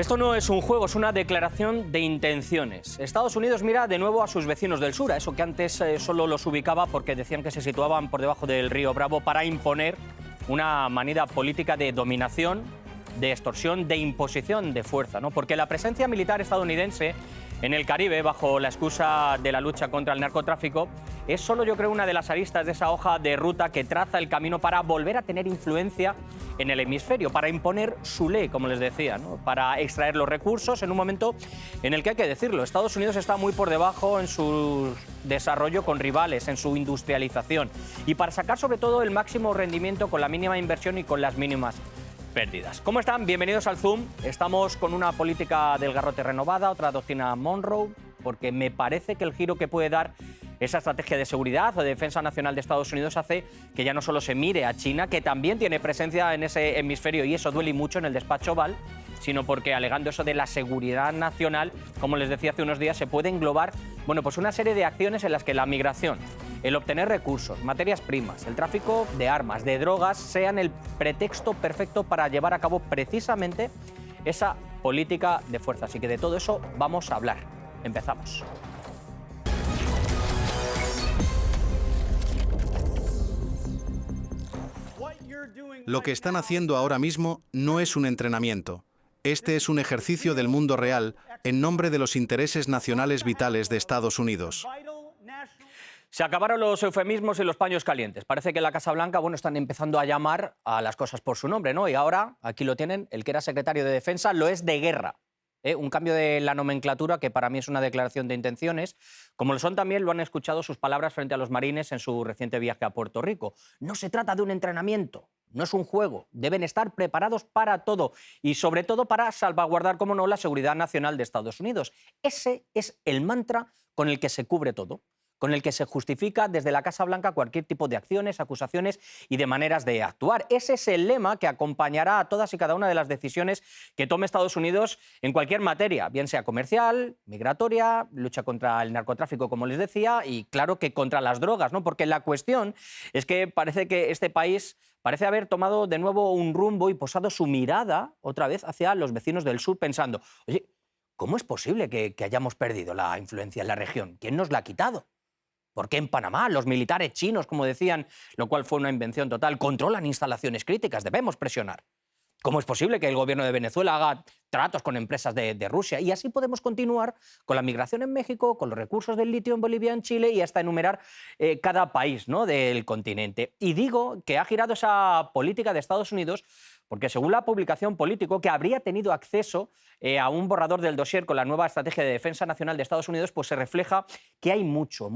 Esto no es un juego, es una declaración de intenciones. Estados Unidos mira de nuevo a sus vecinos del sur, a eso que antes solo los ubicaba porque decían que se situaban por debajo del río Bravo, para imponer una manera política de dominación, de extorsión, de imposición de fuerza, ¿no? Porque la presencia militar estadounidense en el Caribe, bajo la excusa de la lucha contra el narcotráfico, es solo, yo creo, una de las aristas de esa hoja de ruta que traza el camino para volver a tener influencia en el hemisferio, para imponer su ley, como les decía, ¿no? Para extraer los recursos en un momento en el que, hay que decirlo, Estados Unidos está muy por debajo en su desarrollo con rivales, en su industrialización, y para sacar sobre todo el máximo rendimiento con la mínima inversión y con las mínimas pérdidas. ¿Cómo están? Bienvenidos al Zoom. Estamos con una política del garrote renovada, otra doctrina Monroe, porque me parece que el giro que puede dar esa estrategia de seguridad o de defensa nacional de Estados Unidos hace que ya no solo se mire a China, que también tiene presencia en ese hemisferio, y eso duele mucho en el despacho Oval, sino porque, alegando eso de la seguridad nacional, como les decía hace unos días, se puede englobar, bueno, pues una serie de acciones en las que la migración, el obtener recursos, materias primas, el tráfico de armas, de drogas, sean el pretexto perfecto para llevar a cabo precisamente esa política de fuerza. Así que de todo eso vamos a hablar. Empezamos. Lo que están haciendo ahora mismo no es un entrenamiento. Este es un ejercicio del mundo real en nombre de los intereses nacionales vitales de Estados Unidos. Se acabaron los eufemismos y los paños calientes. Parece que en la Casa Blanca, bueno, están empezando a llamar a las cosas por su nombre, ¿no? Y ahora, aquí lo tienen, el que era secretario de Defensa lo es de guerra. Un cambio de la nomenclatura que para mí es una declaración de intenciones, como lo son también, lo han escuchado sus palabras frente a los marines en su reciente viaje a Puerto Rico. No se trata de un entrenamiento, no es un juego, deben estar preparados para todo y sobre todo para salvaguardar, como no, la seguridad nacional de Estados Unidos. Ese es el mantra con el que se cubre todo, con el que se justifica desde la Casa Blanca cualquier tipo de acciones, acusaciones y de maneras de actuar. Ese es el lema que acompañará a todas y cada una de las decisiones que tome Estados Unidos en cualquier materia, bien sea comercial, migratoria, lucha contra el narcotráfico, como les decía, y claro que contra las drogas, ¿no? Porque la cuestión es que parece que este país parece haber tomado de nuevo un rumbo y posado su mirada otra vez hacia los vecinos del sur, pensando, oye, ¿cómo es posible que hayamos perdido la influencia en la región? ¿Quién nos la ha quitado? ¿Por qué en Panamá los militares chinos, como decían, lo cual fue una invención total, controlan instalaciones críticas? Debemos presionar. ¿Cómo es posible que el gobierno de Venezuela haga tratos con empresas de Rusia? Y así podemos continuar con la migración en México, con los recursos del litio en Bolivia, en Chile, y hasta enumerar cada país, ¿no?, del continente. Y digo que ha girado esa política de Estados Unidos porque, según la publicación Político, que habría tenido acceso a un borrador del dossier con la nueva estrategia de defensa nacional de Estados Unidos, pues se refleja que hay mucho,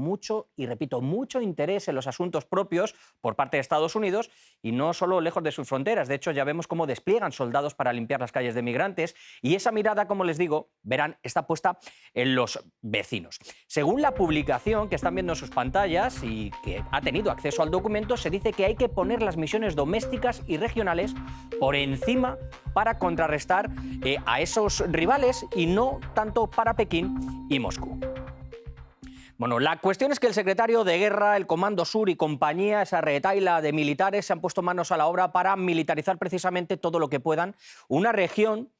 y repito, mucho interés en los asuntos propios por parte de Estados Unidos, y no solo lejos de sus fronteras. De hecho, ya vemos cómo despliegan soldados para limpiar las calles de migrantes, y esa mirada, como les digo, verán, está puesta en los vecinos. Según la publicación que están viendo en sus pantallas y que ha tenido acceso al documento, se dice que hay que poner las misiones domésticas y regionales por encima para contrarrestar a esos rivales y no tanto para Pekín y Moscú. Bueno, la cuestión es que el secretario de Guerra, el Comando Sur y compañía, esa retahíla de militares, se han puesto manos a la obra para militarizar precisamente todo lo que puedan una región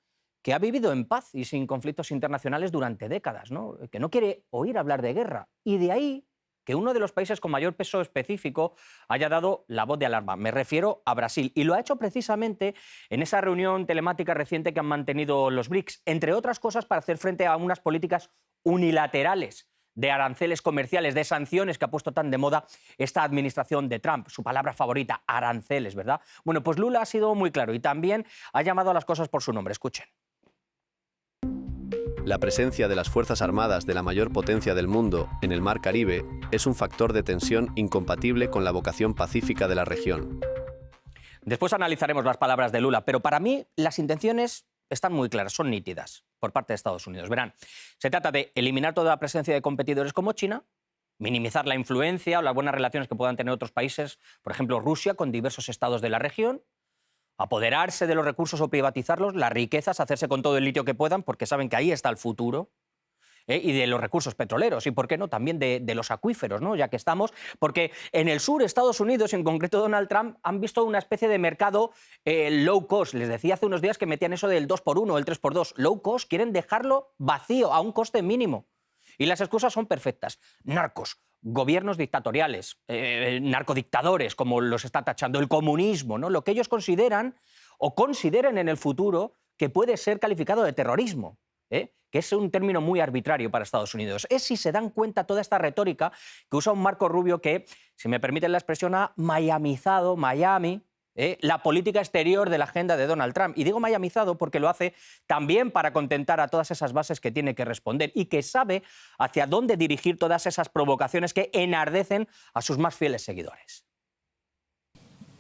que ha vivido en paz y sin conflictos internacionales durante décadas, ¿no? Que no quiere oír hablar de guerra. Y de ahí que uno de los países con mayor peso específico haya dado la voz de alarma. Me refiero a Brasil. Y lo ha hecho precisamente en esa reunión telemática reciente que han mantenido los BRICS, entre otras cosas para hacer frente a unas políticas unilaterales de aranceles comerciales, de sanciones que ha puesto tan de moda esta administración de Trump. Su palabra favorita, aranceles, ¿verdad? Bueno, pues Lula ha sido muy claro y también ha llamado a las cosas por su nombre. Escuchen. La presencia de las Fuerzas Armadas de la mayor potencia del mundo en el Mar Caribe es un factor de tensión incompatible con la vocación pacífica de la región. Después analizaremos las palabras de Lula, pero para mí las intenciones están muy claras, son nítidas por parte de Estados Unidos. Verán, se trata de eliminar toda la presencia de competidores como China, minimizar la influencia o las buenas relaciones que puedan tener otros países, por ejemplo Rusia, con diversos estados de la región, apoderarse de los recursos o privatizarlos, las riquezas, hacerse con todo el litio que puedan, porque saben que ahí está el futuro. y de los recursos petroleros y, ¿por qué no?, también de los acuíferos, ¿no?, ya que estamos, porque en el sur, Estados Unidos, y en concreto Donald Trump, han visto una especie de mercado low cost. Les decía hace unos días que metían eso del 2x1, el 3x2. Low cost, quieren dejarlo vacío, a un coste mínimo. Y las excusas son perfectas. Narcos, gobiernos dictatoriales, narcodictadores, como los está tachando, el comunismo, ¿no?, lo que ellos consideran o consideren en el futuro que puede ser calificado de terrorismo, que es un término muy arbitrario para Estados Unidos. Es, si se dan cuenta, toda esta retórica que usa un Marco Rubio que, si me permiten la expresión, ha miamizado la política exterior de la agenda de Donald Trump. Y digo miamizado porque lo hace también para contentar a todas esas bases que tiene que responder y que sabe hacia dónde dirigir todas esas provocaciones que enardecen a sus más fieles seguidores.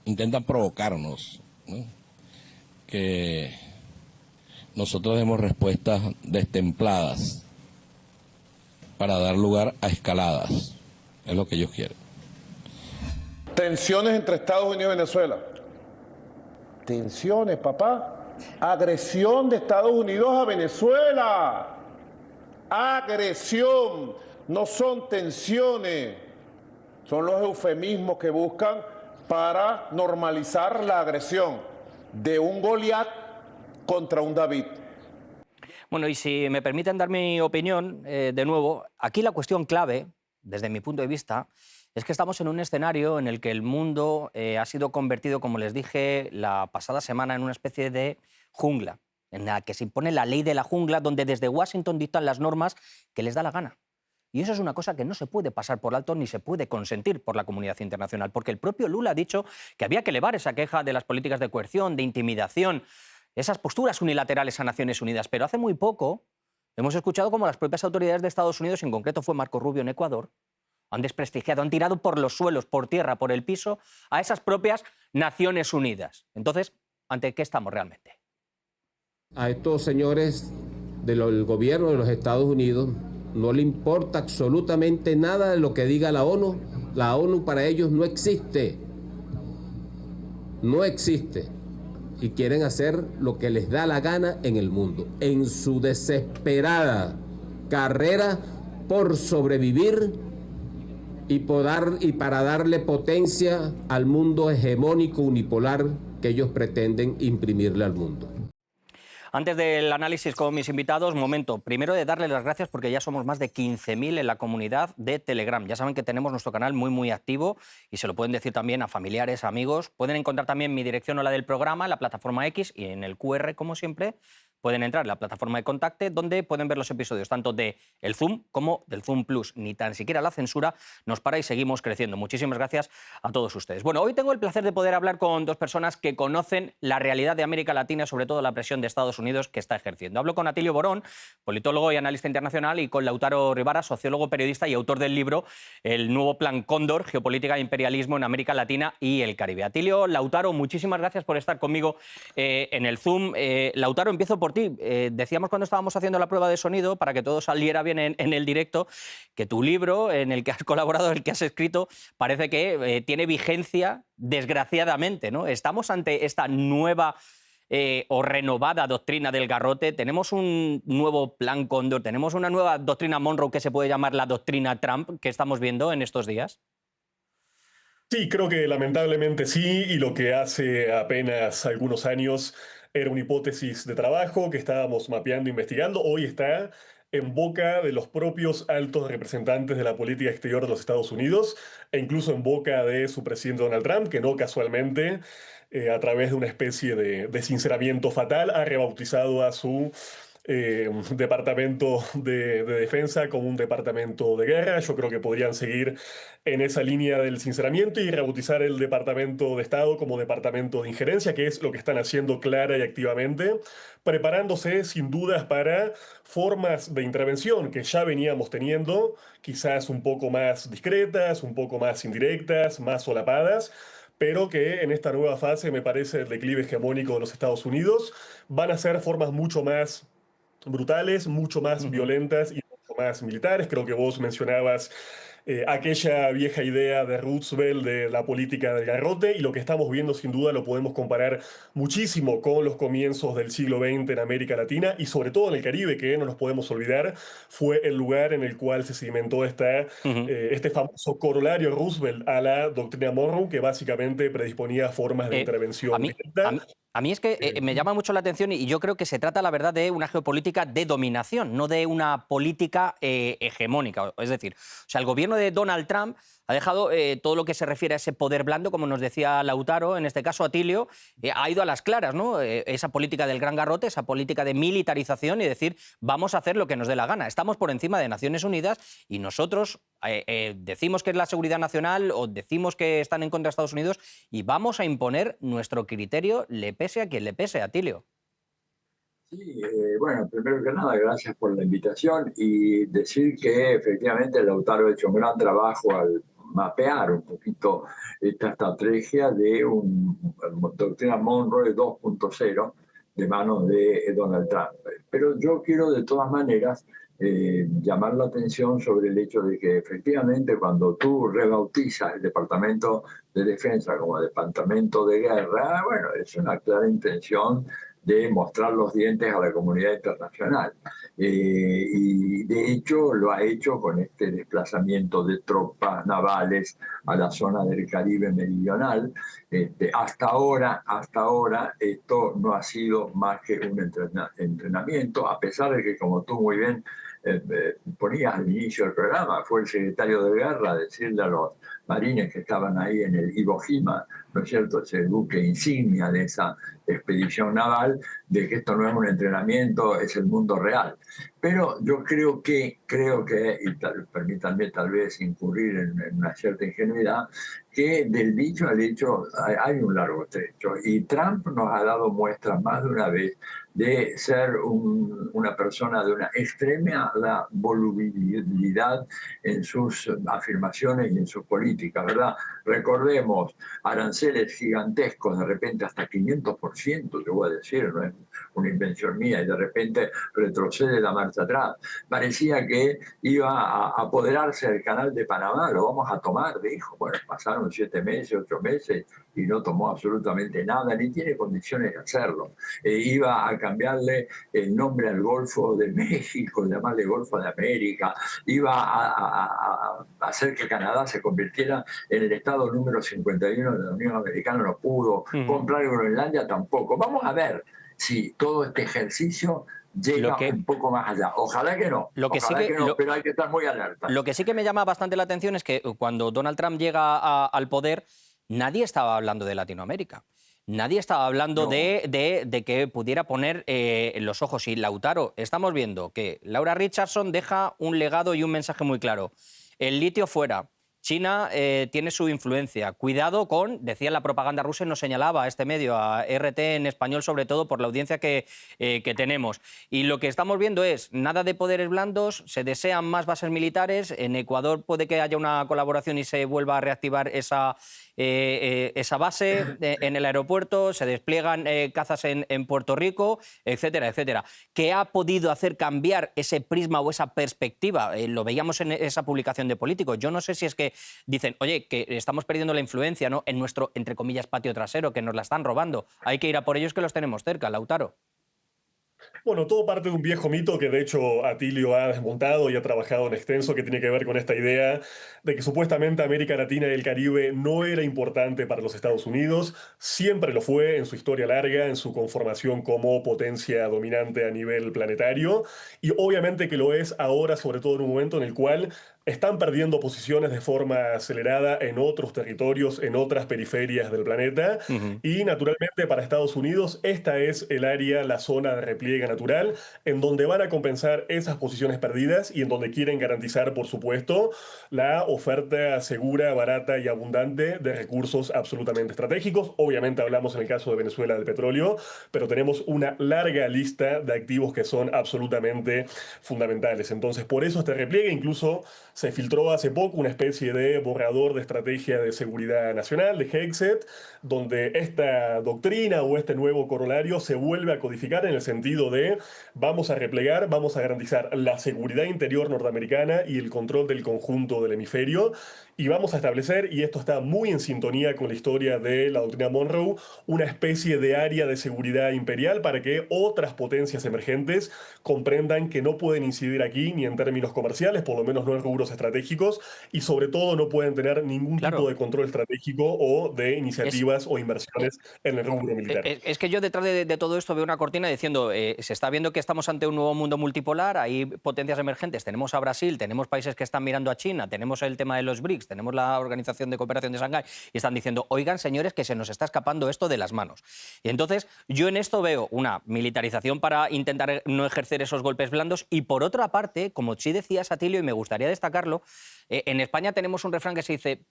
Intentan provocarnos, ¿no?, que nosotros demos respuestas destempladas para dar lugar a escaladas. Es lo que ellos quieren. Tensiones entre Estados Unidos y Venezuela. Tensiones, papá. Agresión de Estados Unidos a Venezuela. Agresión. No son tensiones. Son los eufemismos que buscan para normalizar la agresión de un Goliat contra un David. Bueno, y si me permiten dar mi opinión, de nuevo, aquí la cuestión clave, desde mi punto de vista, es que estamos en un escenario en el que el mundo ha sido convertido, como les dije la pasada semana, en una especie de jungla, en la que se impone la ley de la jungla, donde desde Washington dictan las normas que les da la gana. Y eso es una cosa que no se puede pasar por alto ni se puede consentir por la comunidad internacional, porque el propio Lula ha dicho que había que elevar esa queja de las políticas de coerción, de intimidación, esas posturas unilaterales a Naciones Unidas. Pero hace muy poco hemos escuchado cómo las propias autoridades de Estados Unidos, en concreto fue Marco Rubio en Ecuador, han desprestigiado, han tirado por los suelos, por tierra, por el piso, a esas propias Naciones Unidas. Entonces, ¿ante qué estamos realmente? A estos señores del gobierno de los Estados Unidos no le importa absolutamente nada de lo que diga la ONU. La ONU para ellos no existe. No existe. Y quieren hacer lo que les da la gana en el mundo. En su desesperada carrera por sobrevivir y para darle potencia al mundo hegemónico unipolar que ellos pretenden imprimirle al mundo. Antes del análisis con mis invitados, momento, primero de darles las gracias porque ya somos más de 15.000 en la comunidad de Telegram. Ya saben que tenemos nuestro canal muy activo y se lo pueden decir también a familiares, amigos. Pueden encontrar también mi dirección o la del programa en la plataforma X y en el QR, como siempre, pueden entrar en la plataforma de Contacte, donde pueden ver los episodios tanto de El Zoom como del Zoom Plus. Ni tan siquiera la censura nos para y seguimos creciendo. Muchísimas gracias a todos ustedes. Bueno, hoy tengo el placer de poder hablar con dos personas que conocen la realidad de América Latina, sobre todo la presión de Estados Unidos que está ejerciendo. Hablo con Atilio Borón, politólogo y analista internacional, y con Lautaro Rivara, sociólogo, periodista y autor del libro El nuevo Plan Cóndor, geopolítica e imperialismo en América Latina y el Caribe. Atilio, Lautaro, muchísimas gracias por estar conmigo en el Zoom. Lautaro, empiezo por ti. Decíamos cuando estábamos haciendo la prueba de sonido, para que todo saliera bien en el directo, que tu libro, en el que has colaborado, el que has escrito, parece que tiene vigencia, desgraciadamente, ¿no? Estamos ante esta nueva o renovada doctrina del garrote. Tenemos un nuevo plan Cóndor, tenemos una nueva doctrina Monroe que se puede llamar la doctrina Trump, que estamos viendo en estos días. Sí, creo que lamentablemente sí, y lo que hace apenas algunos años era una hipótesis de trabajo que estábamos mapeando, investigando, hoy está en boca de los propios altos representantes de la política exterior de los Estados Unidos e incluso en boca de su presidente Donald Trump, que no casualmente, a través de una especie de sinceramiento fatal, ha rebautizado a su departamento de defensa como un departamento de guerra. Yo creo que podrían seguir en esa línea del sinceramiento y rebautizar el departamento de Estado como departamento de injerencia, que es lo que están haciendo clara y activamente, preparándose sin dudas para formas de intervención que ya veníamos teniendo, quizás un poco más discretas, un poco más indirectas, más solapadas, pero que en esta nueva fase, me parece, el declive hegemónico de los Estados Unidos, van a ser formas mucho más brutales, mucho más violentas y mucho más militares. Creo que vos mencionabas aquella vieja idea de Roosevelt de la política del garrote, y lo que estamos viendo sin duda lo podemos comparar muchísimo con los comienzos del siglo XX en América Latina y sobre todo en el Caribe, que no nos podemos olvidar, fue el lugar en el cual se cimentó Ujú. este famoso corolario Roosevelt a la doctrina Monroe, que básicamente predisponía formas de A intervención mí, a directa. mí- a mí es que me llama mucho la atención y yo creo que se trata, la verdad, de una geopolítica de dominación, no de una política hegemónica. Es decir, o sea, el gobierno de Donald Trump ha dejado todo lo que se refiere a ese poder blando, como nos decía Lautaro, en este caso Atilio, ha ido a las claras, ¿no? Esa política del gran garrote, esa política de militarización y decir, vamos a hacer lo que nos dé la gana. Estamos por encima de Naciones Unidas y nosotros decimos que es la seguridad nacional o decimos que están en contra de Estados Unidos y vamos a imponer nuestro criterio, le pese a quien le pese, Atilio. Sí, bueno, primero que nada, gracias por la invitación y decir que efectivamente Lautaro ha hecho un gran trabajo al mapear un poquito esta estrategia de una doctrina Monroe 2.0 de manos de Donald Trump. Pero yo quiero de todas maneras llamar la atención sobre el hecho de que efectivamente cuando tú rebautizas el Departamento de Defensa como Departamento de Guerra, bueno, es una clara intención de mostrar los dientes a la comunidad internacional. Y de hecho lo ha hecho con este desplazamiento de tropas navales a la zona del Caribe meridional. Hasta ahora esto no ha sido más que un entrenamiento, a pesar de que, como tú muy bien ponías al inicio del programa, fue el secretario de Guerra a decirle a los marines que estaban ahí en el Iwo Jima, ¿no es cierto?, ese buque insignia de esa expedición naval, de que esto no es un entrenamiento, es el mundo real. Pero yo creo que y permítanme tal vez incurrir en una cierta ingenuidad, que del dicho al hecho hay un largo trecho. Y Trump nos ha dado muestras más de una vez de ser una persona de una extrema volubilidad en sus afirmaciones y en sus políticas, ¿verdad? Recordemos aranceles gigantescos, de repente hasta 500%, te voy a decir, no es una invención mía, y de repente retrocede la marcha atrás. Parecía que iba a apoderarse del canal de Panamá, lo vamos a tomar, dijo. Bueno, pasaron 7 meses, 8 meses y no tomó absolutamente nada, ni tiene condiciones de hacerlo. Iba a cambiarle el nombre al Golfo de México, llamarle Golfo de América, iba a hacer que Canadá se convirtiera en el estado número 51 de la Unión Americana, no pudo, comprar Groenlandia tampoco. Vamos a ver si todo este ejercicio llega un poco más allá. Ojalá que no, pero hay que estar muy alerta. Lo que sí que me llama bastante la atención es que cuando Donald Trump llega al poder, nadie estaba hablando de Latinoamérica. Nadie estaba hablando de que pudiera poner los ojos. Y Lautaro, estamos viendo que Laura Richardson deja un legado y un mensaje muy claro. El litio fuera. China tiene su influencia. Cuidado con, decía la propaganda rusa, y nos señalaba a este medio, a RT en español, sobre todo por la audiencia que tenemos. Y lo que estamos viendo es nada de poderes blandos, se desean más bases militares. En Ecuador puede que haya una colaboración y se vuelva a reactivar esa base en el aeropuerto, se despliegan cazas en Puerto Rico, etcétera, etcétera. ¿Qué ha podido hacer cambiar ese prisma o esa perspectiva? Lo veíamos en esa publicación de Político. Yo no sé si es que dicen, oye, que estamos perdiendo la influencia, ¿no?, en nuestro, entre comillas, patio trasero, que nos la están robando. Hay que ir a por ellos, que los tenemos cerca, Lautaro. Bueno, todo parte de un viejo mito que de hecho Atilio ha desmontado y ha trabajado en extenso, que tiene que ver con esta idea de que supuestamente América Latina y el Caribe no era importante para los Estados Unidos. Siempre lo fue en su historia larga, en su conformación como potencia dominante a nivel planetario, y obviamente que lo es ahora, sobre todo en un momento en el cual están perdiendo posiciones de forma acelerada en otros territorios, en otras periferias del planeta. Y naturalmente para Estados Unidos esta es el área, la zona de repliegue natural, en donde van a compensar esas posiciones perdidas y en donde quieren garantizar, por supuesto, la oferta segura, barata y abundante de recursos absolutamente estratégicos. Obviamente hablamos en el caso de Venezuela del petróleo, pero tenemos una larga lista de activos que son absolutamente fundamentales. Entonces, por eso este repliegue, incluso Se filtró hace poco una especie de borrador de estrategia de seguridad nacional, de Hexet, donde esta doctrina o este nuevo corolario se vuelve a codificar en el sentido de vamos a replegar, vamos a garantizar la seguridad interior norteamericana y el control del conjunto del hemisferio, y vamos a establecer, y esto está muy en sintonía con la historia de la doctrina Monroe, una especie de área de seguridad imperial para que otras potencias emergentes comprendan que no pueden incidir aquí ni en términos comerciales, por lo menos no en rubros estratégicos, y sobre todo no pueden tener ningún tipo de control estratégico o de iniciativas o inversiones en el rubro militar. Es que yo detrás de todo esto veo una cortina diciendo, se está viendo que estamos ante un nuevo mundo multipolar, hay potencias emergentes, tenemos a Brasil, tenemos países que están mirando a China, tenemos el tema de los BRICS, tenemos la Organización de Cooperación de Shanghái, y están diciendo, oigan, señores, que se nos está escapando esto de las manos. Y entonces, yo en esto veo una militarización para intentar no ejercer esos golpes blandos, y por otra parte, como sí decías, Atilio, y me gustaría destacarlo, en España tenemos un refrán que se dice,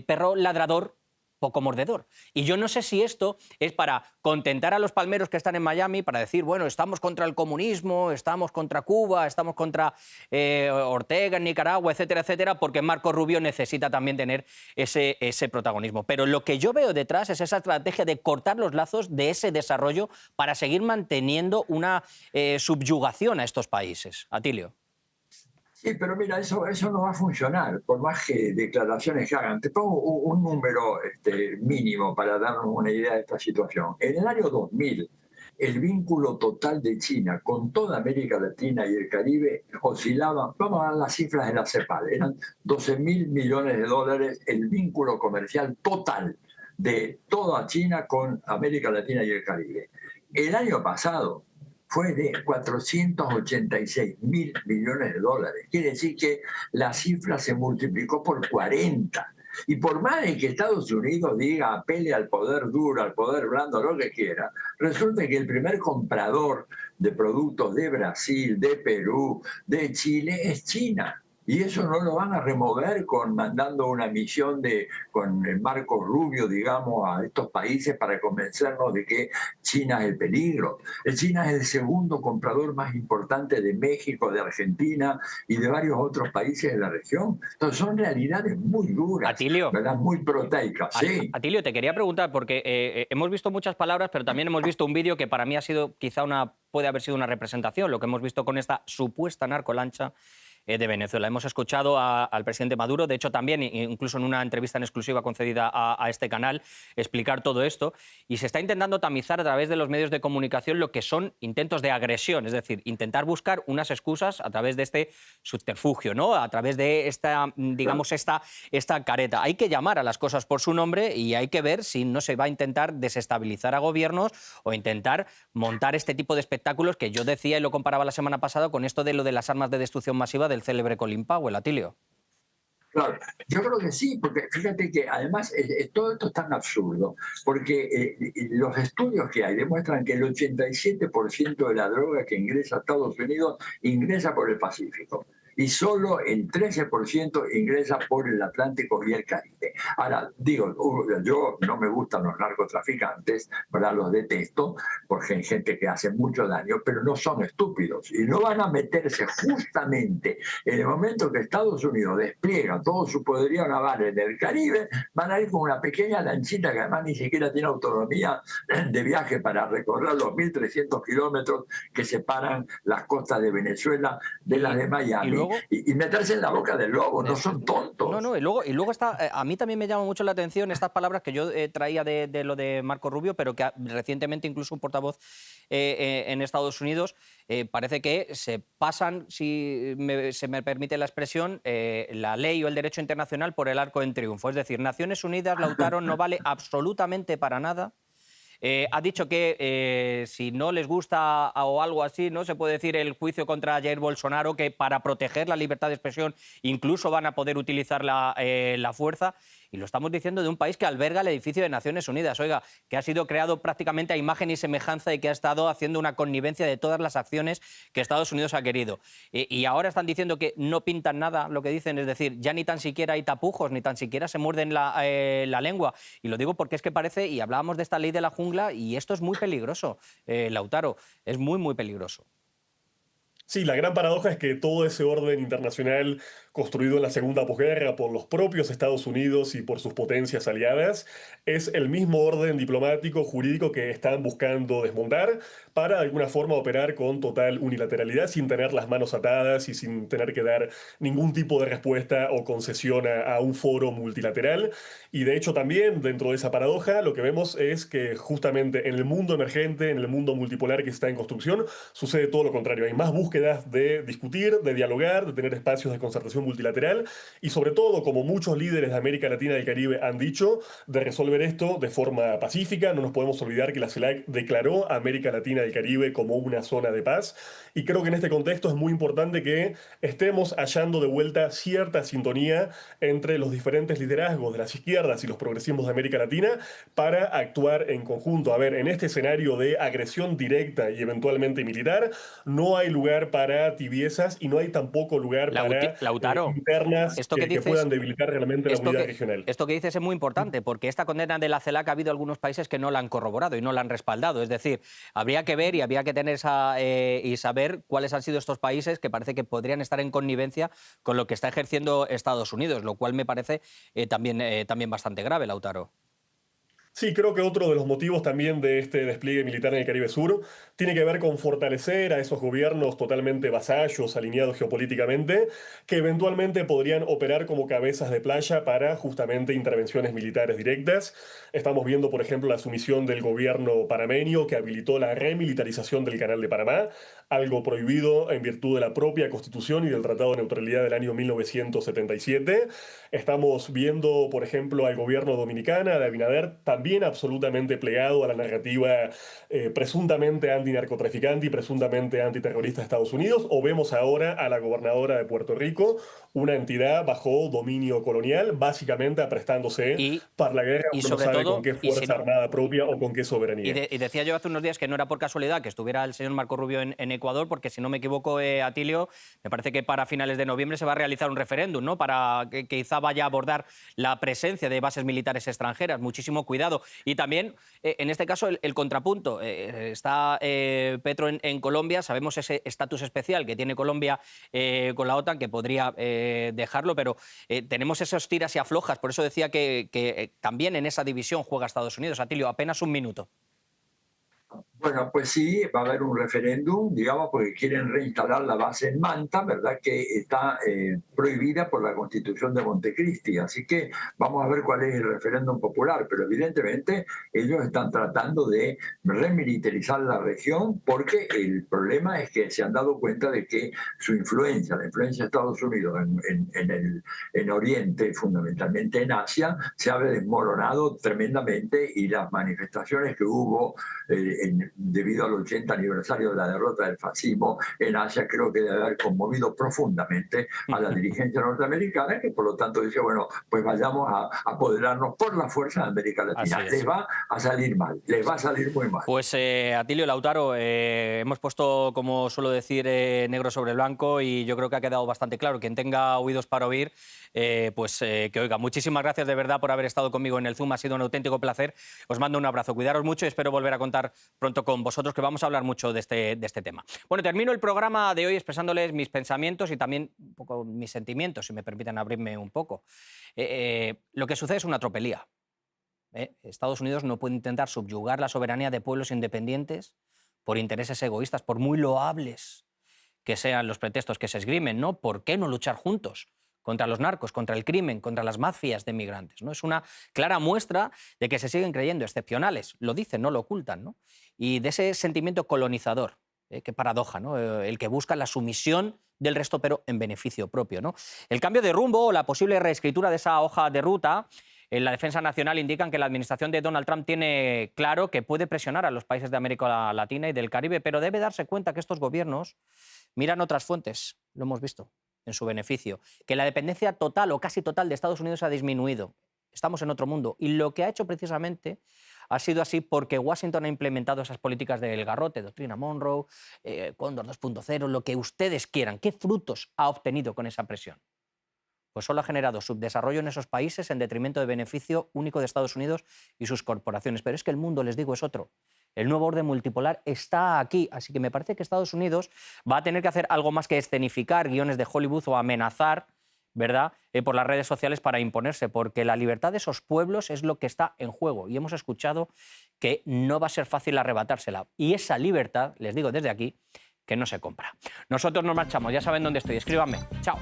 perro ladrador, poco mordedor. Y yo no sé si esto es para contentar a los palmeros que están en Miami, para decir, bueno, estamos contra el comunismo, estamos contra Cuba, estamos contra Ortega en Nicaragua, etcétera, etcétera, porque Marco Rubio necesita también tener ese protagonismo. Pero lo que yo veo detrás es esa estrategia de cortar los lazos de ese desarrollo para seguir manteniendo una subyugación a estos países. Atilio. Sí, pero mira, eso no va a funcionar, por más que declaraciones que hagan. Te pongo un número mínimo para darnos una idea de esta situación. En el año 2000, el vínculo total de China con toda América Latina y el Caribe oscilaba, vamos a dar las cifras de la CEPAL, eran 12.000 millones de dólares el vínculo comercial total de toda China con América Latina y el Caribe. El año pasado fue de 486.000 millones de dólares. Quiere decir que la cifra se multiplicó por 40. Y por más de que Estados Unidos diga, apele al poder duro, al poder blando, lo que quiera, resulta que el primer comprador de productos de Brasil, de Perú, de Chile es China. Y eso no lo van a remover mandando una misión con el Marco Rubio, digamos, a estos países para convencernos de que China es el peligro. China es el segundo comprador más importante de México, de Argentina y de varios otros países de la región. Entonces son realidades muy duras, Atilio, ¿verdad? Muy proteicas. Sí. Atilio, te quería preguntar, porque hemos visto muchas palabras, pero también hemos visto un vídeo que para mí ha sido quizá puede haber sido una representación, lo que hemos visto con esta supuesta narcolancha de Venezuela. Hemos escuchado al presidente Maduro, de hecho también, incluso en una entrevista en exclusiva concedida a este canal, explicar todo esto, y se está intentando tamizar a través de los medios de comunicación lo que son intentos de agresión, es decir, intentar buscar unas excusas a través de este subterfugio, ¿no? A través de esta, digamos, esta careta. Hay que llamar a las cosas por su nombre y hay que ver si no se va a intentar desestabilizar a gobiernos o intentar montar este tipo de espectáculos que yo decía y lo comparaba la semana pasada con esto de lo de las armas de destrucción masiva del célebre Colin Powell, Atilio. Claro, yo creo que sí, porque fíjate que además todo esto es tan absurdo, porque los estudios que hay demuestran que el 87% de la droga que ingresa a Estados Unidos ingresa por el Pacífico y solo el 13% ingresa por el Atlántico y el Caribe. Ahora, digo, yo no me gustan los narcotraficantes, ¿verdad? Los detesto, porque hay gente que hace mucho daño, pero no son estúpidos y no van a meterse justamente en el momento que Estados Unidos despliega todo su poderío naval en el Caribe, van a ir con una pequeña lanchita que además ni siquiera tiene autonomía de viaje para recorrer los 1.300 kilómetros que separan las costas de Venezuela de las de Miami. Y meterse en la boca del lobo, no son tontos. No, y luego está, a mí también me llama mucho la atención estas palabras que yo traía de lo de Marco Rubio, pero que recientemente incluso un portavoz en Estados Unidos parece que se pasan, si se me permite la expresión, la ley o el derecho internacional por el arco en triunfo. Es decir, Naciones Unidas, Lautaro, no vale absolutamente para nada. Ha dicho que si no les gusta o algo así, ¿no? Se puede decir el juicio contra Jair Bolsonaro, que para proteger la libertad de expresión incluso van a poder utilizar la fuerza. Y lo estamos diciendo de un país que alberga el edificio de Naciones Unidas, oiga, que ha sido creado prácticamente a imagen y semejanza y que ha estado haciendo una connivencia de todas las acciones que Estados Unidos ha querido. Y ahora están diciendo que no pintan nada, lo que dicen, es decir, ya ni tan siquiera hay tapujos, ni tan siquiera se muerden la lengua. Y lo digo porque es que parece, y hablábamos de esta ley de la jungla, y esto es muy peligroso, Lautaro, es muy, muy peligroso. Sí, la gran paradoja es que todo ese orden internacional construido en la segunda posguerra por los propios Estados Unidos y por sus potencias aliadas, es el mismo orden diplomático, jurídico que están buscando desmontar para de alguna forma operar con total unilateralidad, sin tener las manos atadas y sin tener que dar ningún tipo de respuesta o concesión a un foro multilateral. Y de hecho también dentro de esa paradoja lo que vemos es que justamente en el mundo emergente, en el mundo multipolar que está en construcción, sucede todo lo contrario. Hay más búsquedas de discutir, de dialogar, de tener espacios de concertación multilateral y sobre todo, como muchos líderes de América Latina y el Caribe han dicho, de resolver esto de forma pacífica. No nos podemos olvidar que la CELAC declaró a América Latina y el Caribe como una zona de paz y creo que en este contexto es muy importante que estemos hallando de vuelta cierta sintonía entre los diferentes liderazgos de las izquierdas y los progresismos de América Latina para actuar en conjunto. A ver, en este escenario de agresión directa y eventualmente militar, no hay lugar para tibiezas y no hay tampoco lugar para Lautaro, internas esto que dices, puedan debilitar realmente la unidad regional. Esto que dices es muy importante, porque esta condena de la CELAC ha habido algunos países que no la han corroborado y no la han respaldado. Es decir, habría que ver y habría que tener y saber cuáles han sido estos países que parece que podrían estar en connivencia con lo que está ejerciendo Estados Unidos, lo cual me parece también bastante grave, Lautaro. Sí, creo que otro de los motivos también de este despliegue militar en el Caribe Sur tiene que ver con fortalecer a esos gobiernos totalmente vasallos, alineados geopolíticamente, que eventualmente podrían operar como cabezas de playa para justamente intervenciones militares directas. Estamos viendo, por ejemplo, la sumisión del gobierno panameño que habilitó la remilitarización del Canal de Panamá, algo prohibido en virtud de la propia Constitución y del Tratado de Neutralidad del año 1977. Estamos viendo, por ejemplo, al gobierno dominicana de Abinader también absolutamente plegado a la narrativa presuntamente antinarcotraficante y presuntamente antiterrorista de Estados Unidos, o vemos ahora a la gobernadora de Puerto Rico, una entidad bajo dominio colonial, básicamente aprestándose para la guerra, uno no sabe con qué fuerza armada propia o con qué soberanía. Y decía yo hace unos días que no era por casualidad que estuviera el señor Marco Rubio en Ecuador, porque si no me equivoco, Atilio, me parece que para finales de noviembre se va a realizar un referéndum, ¿no? Para que quizá vaya a abordar la presencia de bases militares extranjeras. Muchísimo cuidado. Y también, en este caso, el contrapunto. Está Petro en Colombia, sabemos ese estatus especial que tiene Colombia con la OTAN, que podría dejarlo, pero tenemos esos tiras y aflojas. Por eso decía que también en esa división juega Estados Unidos. Atilio, apenas un minuto. Bueno, pues sí, va a haber un referéndum, digamos, porque quieren reinstalar la base en Manta, ¿verdad? Que está prohibida por la Constitución de Montecristi. Así que vamos a ver cuál es el referéndum popular. Pero evidentemente ellos están tratando de remilitarizar la región porque el problema es que se han dado cuenta de que su influencia, la influencia de Estados Unidos en Oriente, fundamentalmente en Asia, se ha desmoronado tremendamente y las manifestaciones que hubo debido al 80 aniversario de la derrota del fascismo en Asia, creo que debe haber conmovido profundamente a la dirigencia norteamericana, que por lo tanto dice, bueno, pues vayamos a apoderarnos por la fuerza de América Latina. Les va a salir mal, les va a salir muy mal. Pues Atilio, Lautaro, hemos puesto, como suelo decir, negro sobre blanco y yo creo que ha quedado bastante claro. Quien tenga oídos para oír, que oiga. Muchísimas gracias de verdad por haber estado conmigo en el Zoom, ha sido un auténtico placer. Os mando un abrazo, cuidaros mucho y espero volver a contar pronto con vosotros, que vamos a hablar mucho de este tema. Bueno, termino el programa de hoy expresándoles mis pensamientos y también un poco mis sentimientos, si me permiten abrirme un poco. Lo que sucede es una tropelía. Estados Unidos no puede intentar subyugar la soberanía de pueblos independientes por intereses egoístas, por muy loables que sean los pretextos que se esgrimen, ¿no? ¿Por qué no luchar juntos contra los narcos, contra el crimen, contra las mafias de migrantes, ¿no? Es una clara muestra de que se siguen creyendo excepcionales, lo dicen, no lo ocultan, ¿no? Y de ese sentimiento colonizador, qué paradoja, ¿no? El que busca la sumisión del resto, pero en beneficio propio, ¿no? El cambio de rumbo o la posible reescritura de esa hoja de ruta en la defensa nacional indican que la administración de Donald Trump tiene claro que puede presionar a los países de América Latina y del Caribe, pero debe darse cuenta que estos gobiernos miran otras fuentes, lo hemos visto, en su beneficio, que la dependencia total o casi total de Estados Unidos ha disminuido. Estamos en otro mundo y lo que ha hecho precisamente ha sido así porque Washington ha implementado esas políticas del garrote, doctrina Monroe, Cóndor 2.0, lo que ustedes quieran. ¿Qué frutos ha obtenido con esa presión? Pues solo ha generado subdesarrollo en esos países en detrimento del beneficio único de Estados Unidos y sus corporaciones. Pero es que el mundo, les digo, es otro. El nuevo orden multipolar está aquí, así que me parece que Estados Unidos va a tener que hacer algo más que escenificar guiones de Hollywood o amenazar ¿verdad?, por las redes sociales para imponerse, porque la libertad de esos pueblos es lo que está en juego. Y hemos escuchado que no va a ser fácil arrebatársela. Y esa libertad, les digo desde aquí, que no se compra. Nosotros nos marchamos, ya saben dónde estoy, escríbanme. Chao.